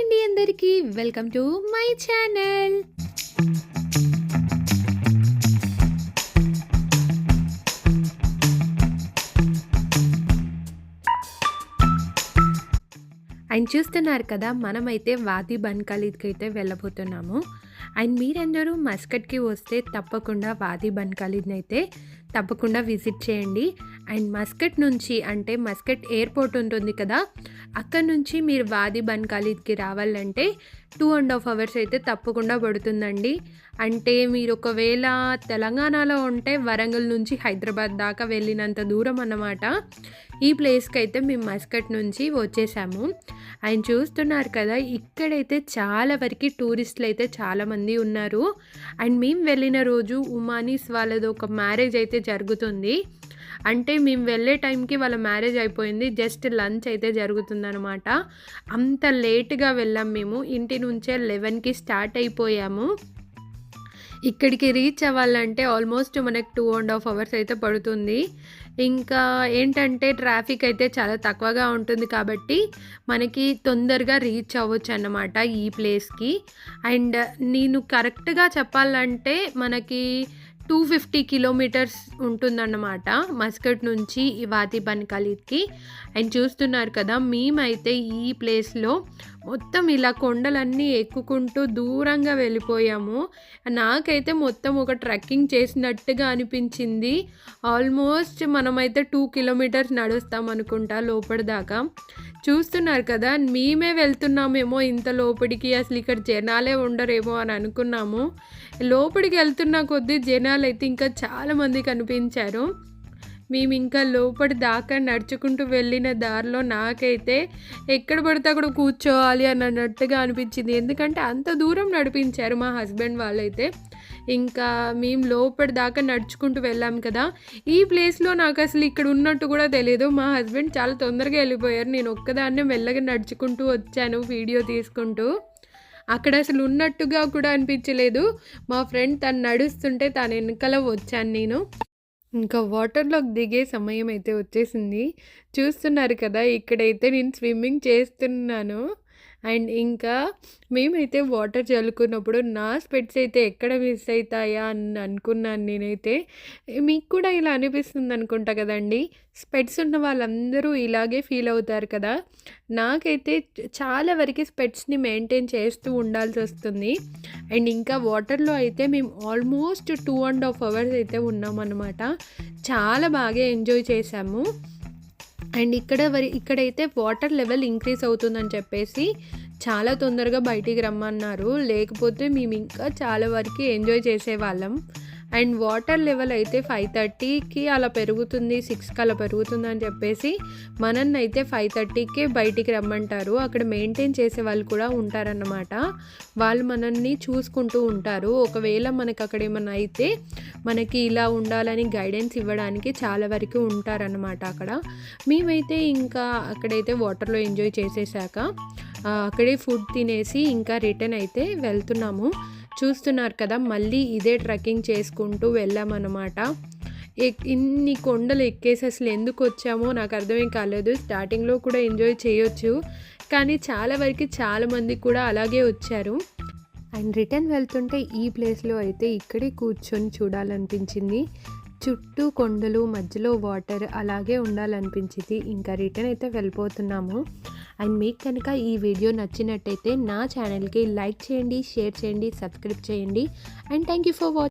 అండి అందరికీ welcome to my channel. And చూస్తున్నారు కదా, మనమైతే వాది బన్కాలీకి అయితే వెళ్ళబోతున్నాము. అండ్ మీరందరూ మస్కట్కి వస్తే తప్పకుండా వాది బన్కాలీని అయితే తప్పకుండా విజిట్ చేయండి. అండ్ మస్కట్ నుంచి అంటే మస్కట్ ఎయిర్పోర్ట్ ఉంటుంది కదా, అక్కడ నుంచి మీరు వాది బన్కాలీకి రావాలంటే 2.5 hours అయితే తప్పకుండా పడుతుందండి. అంటే మీరు ఒకవేళ తెలంగాణలో ఉంటే వరంగల్ నుంచి హైదరాబాద్ దాకా వెళ్ళినంత దూరం అన్నమాట. ఈ ప్లేస్కి అయితే మేము మస్కట్ నుంచి వచ్చేసాము. ఆయన చూస్తున్నారు కదా, ఇక్కడైతే చాలా వరకు టూరిస్టులు అయితే చాలామంది ఉన్నారు. అండ్ మేము వెళ్ళిన రోజు ఉమానీస్ వాళ్ళది ఒక మ్యారేజ్ అయితే జరుగుతుంది. అంటే మేము వెళ్ళే టైంకి వాళ్ళ మ్యారేజ్ అయిపోయింది, జస్ట్ లంచ్ అయితే జరుగుతుందన్నమాట. అంత లేట్గా వెళ్ళాం మేము, ఇంటి నుంచే 11కి స్టార్ట్ అయిపోయాము. ఇక్కడికి రీచ్ అవ్వాలంటే ఆల్మోస్ట్ మనకు 2.5 hours అయితే పడుతుంది. ఇంకా ఏంటంటే ట్రాఫిక్ అయితే చాలా తక్కువగా ఉంటుంది కాబట్టి మనకి తొందరగా రీచ్ అవ్వచ్చు అన్నమాట ఈ ప్లేస్కి. అండ్ నేను కరెక్ట్గా చెప్పాలంటే మనకి 250 kilometers ఉంటుందన్నమాట మస్కట్ నుంచి ఈ వాది బన్కాలీకి. అండ్ చూస్తున్నారు కదా, మేమైతే ఈ ప్లేస్లో మొత్తం ఇలా కొండలన్నీ ఎక్కుకుంటూ దూరంగా వెళ్ళిపోయాము. నాకైతే మొత్తం ఒక ట్రెక్కింగ్ చేసినట్టుగా అనిపించింది. ఆల్మోస్ట్ మనమైతే 2 kilometers నడుస్తాం అనుకుంటా లోపలి దాకా. చూస్తున్నారు కదా, మేమే వెళ్తున్నామేమో ఇంత లోపలికి, అసలు ఇక్కడ జనాలే ఉండరేమో అని అనుకున్నాము. లోపలికి వెళ్తున్న కొద్దీ జనాలు అయితే ఇంకా చాలామంది కనిపించారు. మేము ఇంకా లోపలి దాకా నడుచుకుంటూ వెళ్ళిన దారిలో నాకైతే ఎక్కడ పడితే అక్కడ కూర్చోవాలి అని అన్నట్టుగా అనిపించింది. ఎందుకంటే అంత దూరం నడిపించారు మా హస్బెండ్ వాళ్ళైతే. ఇంకా మేము లోపలి దాకా నడుచుకుంటూ వెళ్ళాం కదా. ఈ ప్లేస్లో నాకు అసలు ఇక్కడ ఉన్నట్టు కూడా తెలియదు. మా హస్బెండ్ చాలా తొందరగా వెళ్ళిపోయారు. నేను ఒక్కదాన్నే మెల్లగా నడుచుకుంటూ వచ్చాను వీడియో తీసుకుంటూ. అక్కడ అసలు ఉన్నట్టుగా కూడా అనిపించలేదు. మా ఫ్రెండ్ తను నడుస్తుంటే తను వెనకాల వచ్చాను నేను. ఇంకా వాటర్లోకి దిగే సమయం అయితే వచ్చేసింది. చూస్తున్నారు కదా, ఇక్కడైతే నేను స్విమ్మింగ్ చేస్తున్నాను. అండ్ ఇంకా మేమైతే వాటర్ చల్లుకున్నప్పుడు నా స్పెట్స్ అయితే ఎక్కడ మిస్ అవుతాయా అని అనుకున్నాను నేనైతే. మీకు కూడా ఇలా అనిపిస్తుంది అనుకుంటా కదండి. స్పెట్స్ ఉన్న వాళ్ళందరూ ఇలాగే ఫీల్ అవుతారు కదా. నాకైతే చాలా వరకు స్పెట్స్ని మెయింటైన్ చేస్తూ ఉండాల్సి వస్తుంది. అండ్ ఇంకా వాటర్లో అయితే మేము ఆల్మోస్ట్ 2.5 hours అయితే ఉన్నామన్నమాట. చాలా బాగా ఎంజాయ్ చేసాము. అండ్ ఇక్కడైతే వాటర్ లెవెల్ ఇంక్రీజ్ అవుతుందని చెప్పేసి చాలా తొందరగా బయటికి రమ్మన్నారు, లేకపోతే మేము ఇంకా చాలా వరకు ఎంజాయ్ చేసేవాళ్ళం. అండ్ వాటర్ లెవెల్ అయితే 5:30కి అలా పెరుగుతుంది, 6కి అలా పెరుగుతుంది అని చెప్పేసి మనల్ని అయితే 5:30కే బయటికి రమ్మంటారు. అక్కడ మెయింటైన్ చేసే వాళ్ళు కూడా ఉంటారన్నమాట. వాళ్ళు మనల్ని చూసుకుంటూ ఉంటారు. ఒకవేళ మనకు అక్కడ ఏమన్నా అయితే మనకి ఇలా ఉండాలని గైడెన్స్ ఇవ్వడానికి చాలా వరకు ఉంటారన్నమాట అక్కడ. మేమైతే ఇంకా అక్కడైతే వాటర్లో ఎంజాయ్ చేసేసాక అక్కడే ఫుడ్ తినేసి ఇంకా రిటర్న్ అయితే వెళ్తున్నాము. చూస్తున్నారు కదా, మళ్ళీ ఇదే ట్రెక్కింగ్ చేసుకుంటూ వెళ్ళామన్నమాట. ఇన్ని కొండలు ఎక్కేసి అసలు ఎందుకు వచ్చామో నాకు అర్థమేం కాలేదు. స్టార్టింగ్లో కూడా ఎంజాయ్ చేయొచ్చు, కానీ చాలా వరకు చాలామంది కూడా అలాగే వచ్చారు. అండ్ రిటర్న్ వెళ్తుంటే ఈ ప్లేస్లో అయితే ఇక్కడే కూర్చొని చూడాలనిపించింది. చుట్టూ కొండలు, మధ్యలో వాటర్ అలాగే ఉండాలనిపించింది. ఇంకా రిటర్న్ అయితే వెళ్ళిపోతున్నాము. అండ్ మీకు కనుక ఈ వీడియో నచ్చినట్టయితే నా ఛానల్కి లైక్ చేయండి, షేర్ చేయండి, సబ్స్క్రైబ్ చేయండి. And thank you for watching.